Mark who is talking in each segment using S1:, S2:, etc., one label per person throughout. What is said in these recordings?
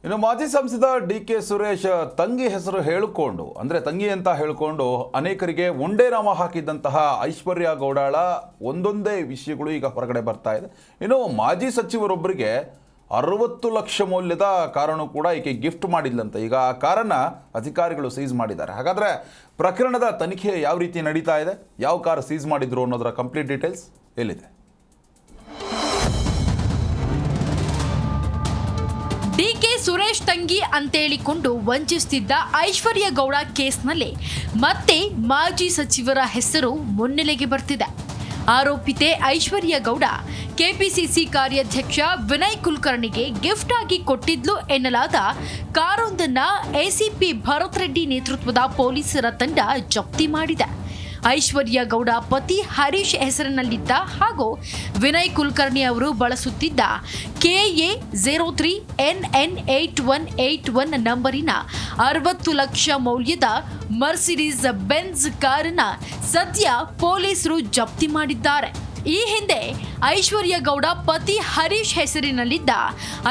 S1: ಇನ್ನು ಮಾಜಿ ಸಂಸದ ಡಿ.ಕೆ. ಸುರೇಶ್ ತಂಗಿ ಹೆಸರು ಹೇಳಿಕೊಂಡು ಅಂದರೆ ತಂಗಿ ಅಂತ ಹೇಳಿಕೊಂಡು ಅನೇಕರಿಗೆ ಒಂದೇ ನಾಮ ಹಾಕಿದ್ದಂತಹ ಐಶ್ವರ್ಯ ಗೌಡಾಳ ಒಂದೊಂದೇ ವಿಷಯಗಳು ಈಗ ಹೊರಗಡೆ ಬರ್ತಾ ಇದೆ. ಇನ್ನು ಮಾಜಿ ಸಚಿವರೊಬ್ಬರಿಗೆ 60 ಲಕ್ಷ ಮೌಲ್ಯದ ಕಾರನ್ನು ಕೂಡ ಈಕೆ ಗಿಫ್ಟ್ ಮಾಡಿದ್ಲಂತೆ. ಈಗ ಆ ಕಾರನ್ನು ಅಧಿಕಾರಿಗಳು ಸೀಸ್ ಮಾಡಿದ್ದಾರೆ. ಹಾಗಾದರೆ ಪ್ರಕರಣದ ತನಿಖೆ ಯಾವ ರೀತಿ ನಡೀತಾ ಇದೆ, ಯಾವ ಕಾರ್ ಸೀಸ್ ಮಾಡಿದ್ರು ಅನ್ನೋದರ ಕಂಪ್ಲೀಟ್ ಡೀಟೇಲ್ಸ್ ಎಲ್ಲಿದೆ?
S2: ಡಿ.ಕೆ. ಸುರೇಶ್ ತಂಗಿ ಅಂತೇಳಿಕೊಂಡು ವಂಚಿಸುತ್ತಿದ್ದ ಐಶ್ವರ್ಯ ಗೌಡ ಕೇಸ್ನಲ್ಲಿ ಮತ್ತೆ ಮಾಜಿ ಸಚಿವರ ಹೆಸರು ಮುನ್ನೆಲೆಗೆ ಬರ್ತಿದೆ. ಆರೋಪಿತೆ ಐಶ್ವರ್ಯ ಗೌಡ ಕೆಪಿಸಿಸಿ ಕಾರ್ಯಾಧ್ಯಕ್ಷ ವಿನಯ್ ಕುಲಕರ್ಣಿಗೆ ಗಿಫ್ಟ್ ಆಗಿ ಕೊಟ್ಟಿದ್ಲು ಎನ್ನಲಾದ ಕಾರೊಂದನ್ನ ಎಸಿಪಿ ಭರತ್ ರೆಡ್ಡಿ ನೇತೃತ್ವದ ಪೊಲೀಸರ ತಂಡ ಜಪ್ತಿ ಮಾಡಿದೆ. ಐಶ್ವರ್ಯ ಗೌಡ ಪತಿ ಹರೀಶ್ ಹೆಸರಿನಲ್ಲಿದ್ದ ಹಾಗೂ ವಿನಯ್ ಕುಲಕರ್ಣಿ ಅವರು ಬಳಸುತ್ತಿದ್ದ KA03 NN8181 ನಂಬರಿನ 60 ಲಕ್ಷ ಮೌಲ್ಯದ ಮರ್ಸಿಡೀಸ್ ಬೆಂಜ್ ಕಾರನ್ನ ಸದ್ಯ ಪೊಲೀಸರು ಜಪ್ತಿ ಮಾಡಿದ್ದಾರೆ. ಈ ಹಿಂದೆ ಐಶ್ವರ್ಯ ಗೌಡ ಪತಿ ಹರೀಶ್ ಹೆಸರಿನಲ್ಲಿದ್ದ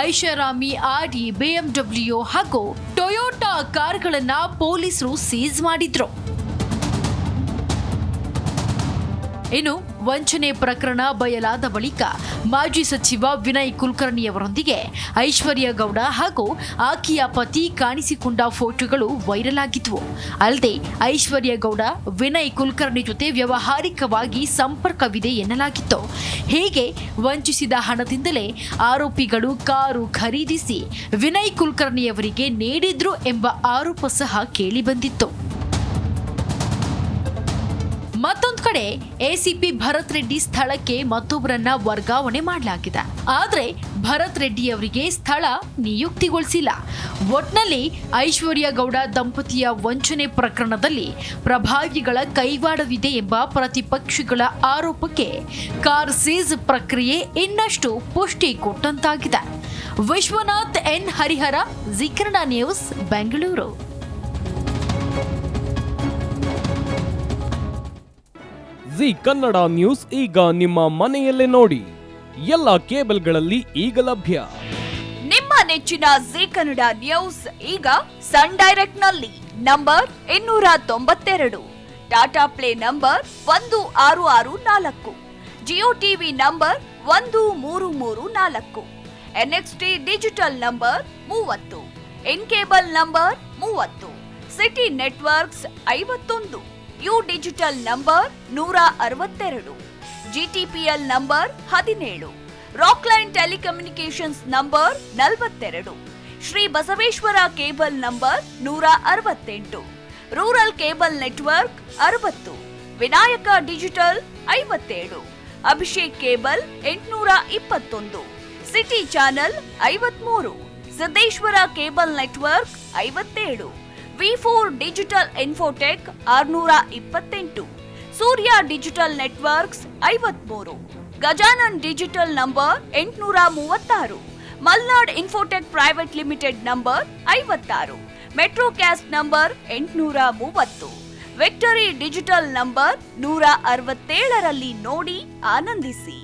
S2: ಐಷಾರಾಮಿ ಆಡಿ BMW ಹಾಗೂ ಟೊಯೋಟಾ ಕಾರ್ಗಳನ್ನ ಪೊಲೀಸರು ಸೀಸ್ ಮಾಡಿದ್ರು. ಇನ್ನು ವಂಚನೆ ಪ್ರಕರಣ ಬಯಲಾದ ಬಳಿಕ ಮಾಜಿ ಸಚಿವ ವಿನಯ್ ಕುಲಕರ್ಣಿಯವರೊಂದಿಗೆ ಐಶ್ವರ್ಯ ಗೌಡ ಹಾಗೂ ಆಕೆಯ ಪತಿ ಕಾಣಿಸಿಕೊಂಡ ಫೋಟೋಗಳು ವೈರಲ್ ಆಗಿದ್ವು. ಅಲ್ಲದೆ ಐಶ್ವರ್ಯ ಗೌಡ ವಿನಯ್ ಕುಲಕರ್ಣಿ ಜೊತೆ ವ್ಯಾವಹಾರಿಕವಾಗಿ ಸಂಪರ್ಕವಿದೆ ಎನ್ನಲಾಗಿತ್ತು. ಹೀಗೆ ವಂಚಿಸಿದ ಹಣದಿಂದಲೇ ಆರೋಪಿಗಳು ಕಾರು ಖರೀದಿಸಿ ವಿನಯ್ ಕುಲಕರ್ಣಿಯವರಿಗೆ ನೀಡಿದ್ರು ಎಂಬ ಆರೋಪ ಸಹ ಕೇಳಿಬಂದಿತ್ತು. ಮತ್ತೊಂದು ಕಡೆ ಎಸಿಪಿ ಭರತ್ ರೆಡ್ಡಿ ಸ್ಥಳಕ್ಕೆ ಮತ್ತೊಬ್ಬರನ್ನ ವರ್ಗಾವಣೆ ಮಾಡಲಾಗಿದೆ. ಆದ್ರೆ ಭರತ್ ರೆಡ್ಡಿ ಅವರಿಗೆ ಸ್ಥಳ ನಿಯುಕ್ತಿಗೊಳಿಸಿಲ್ಲ. ಒಟ್ನಲ್ಲಿ ಐಶ್ವರ್ಯ ಗೌಡ ದಂಪತಿಯ ವಂಚನೆ ಪ್ರಕರಣದಲ್ಲಿ ಪ್ರಭಾವಿಗಳ ಕೈವಾಡವಿದೆ ಎಂಬ ಪ್ರತಿಪಕ್ಷಗಳ ಆರೋಪಕ್ಕೆ ಕಾರ್ ಸೀಸ್ ಪ್ರಕ್ರಿಯೆ ಇನ್ನಷ್ಟು ಪುಷ್ಟಿ ಕೊಟ್ಟಂತಾಗಿದೆ. Vishwanath N Harihara, Zee Kannada news, Bengaluru.
S3: Zee Kannada news ಈಗ ನಿಮ್ಮ ಮನೆಯಲ್ಲೇ ನೋಡಿ. ಎಲ್ಲ ಕೇಬಲ್ಗಳಲ್ಲಿ ಈಗ ಲಭ್ಯ.
S4: ನಿಮ್ಮ ನೆಚ್ಚಿನ ಜೀ ಕನ್ನಡ ನ್ಯೂಸ್ ಈಗ ಸನ್ ಡೈರೆಕ್ಟ್ ನಲ್ಲಿ number 292, Tata play number 1664, Jio TV number 1334, NXT digital number 30, in cable number 30, city networks 51, U digital number 162, GTPL number 17, Rockline telecommunications number 42, Shri Basaveshwara cable number 168, rural cable network 60, Vinayaka digital 57, Abhishek cable 821, city channel 53, Siddeshwara cable network 57, V4 digital Infotech 628, Surya digital networks 53, Gajanan digital number 836, Malnad Infotech Private Limited number 56, Metrocast number 830, Victory Digital number 167ರಲ್ಲಿ ನೋಡಿ ಆನಂದಿಸಿ.